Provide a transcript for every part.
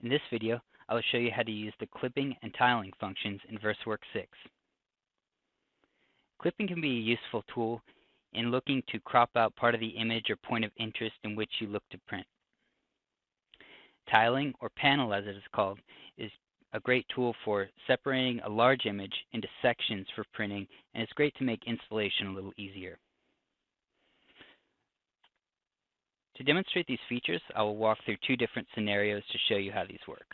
In this video, I will show you how to use the clipping and tiling functions in VersaWorks 6. Clipping can be a useful tool in looking to crop out part of the image or point of interest in which you look to print. Tiling, or panel as it is called, is a great tool for separating a large image into sections for printing, and it's great to make installation a little easier. To demonstrate these features, I will walk through two different scenarios to show you how these work.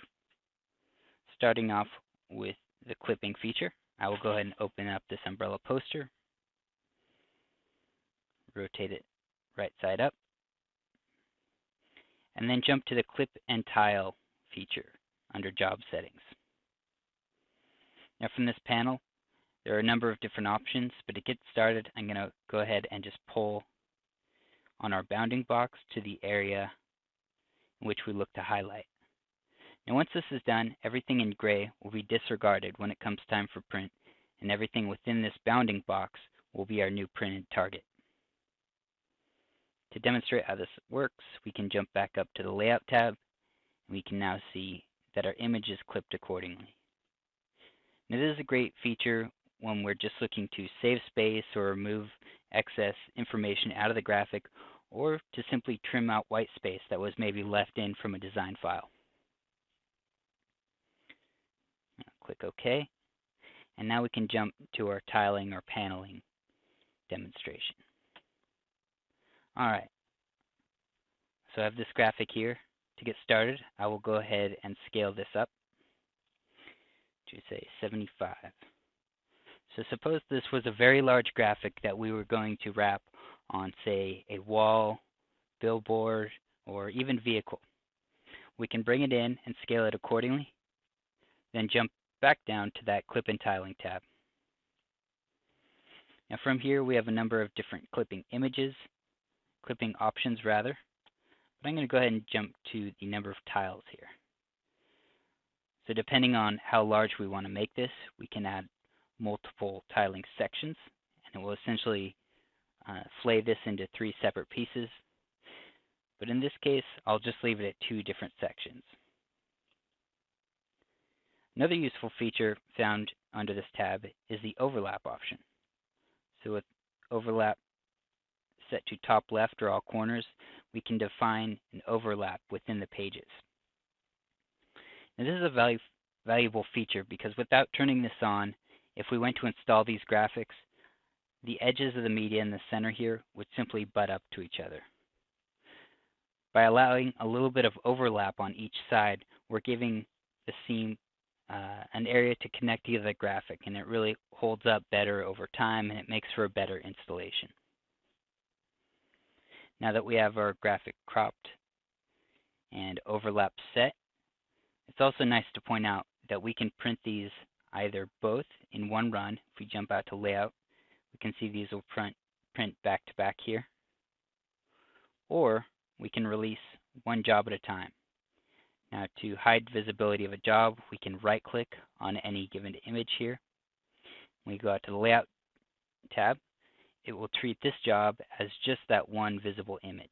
Starting off with the clipping feature, I will go ahead and open up this umbrella poster, rotate it right side up, and then jump to the clip and tile feature under job settings. Now from this panel, there are a number of different options, but to get started, I'm going to go ahead and just pull on our bounding box to the area in which we look to highlight. Now once this is done, everything in gray will be disregarded when it comes time for print, and everything within this bounding box will be our new printed target. To demonstrate how this works, we can jump back up to the Layout tab, and we can now see that our image is clipped accordingly. Now this is a great feature when we're just looking to save space or remove excess information out of the graphic, or to simply trim out white space that was maybe left in from a design file. Now click OK, and now we can jump to our tiling or paneling demonstration. Alright, so I have this graphic here. To get started, I will go ahead and scale this up to say 75. So suppose this was a very large graphic that we were going to wrap on, say, a wall, billboard, or even vehicle. We can bring it in and scale it accordingly, then jump back down to that Clip and Tiling tab. Now from here we have a number of different clipping options rather, but I'm going to go ahead and jump to the number of tiles here. So depending on how large we want to make this, we can add multiple tiling sections, and it will essentially flay this into 3 separate pieces. But in this case, I'll just leave it at 2 different sections. Another useful feature found under this tab is the overlap option. So with overlap set to top left or all corners, we can define an overlap within the pages. Now this is a valuable feature because without turning this on, if we went to install these graphics, the edges of the media in the center here would simply butt up to each other. By allowing a little bit of overlap on each side, we're giving the seam an area to connect to the graphic, and it really holds up better over time, and it makes for a better installation. Now that we have our graphic cropped and overlap set, it's also nice to point out that we can print these either both in one run. If we jump out to Layout, we can see these will print back to back here. Or we can release one job at a time. Now to hide visibility of a job, we can right click on any given image here. When we go out to the Layout tab, it will treat this job as just that one visible image.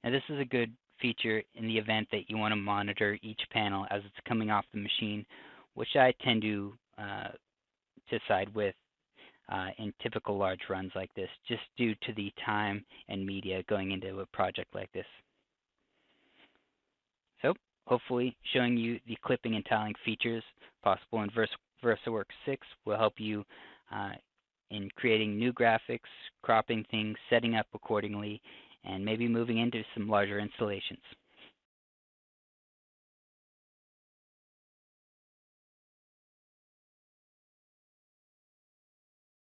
Now this is a good feature in the event that you want to monitor each panel as it's coming off the machine, which I tend to side with in typical large runs like this, just due to the time and media going into a project like this. So hopefully showing you the clipping and tiling features possible in VersaWorks 6 will help you in creating new graphics, cropping things, setting up accordingly, and maybe moving into some larger installations.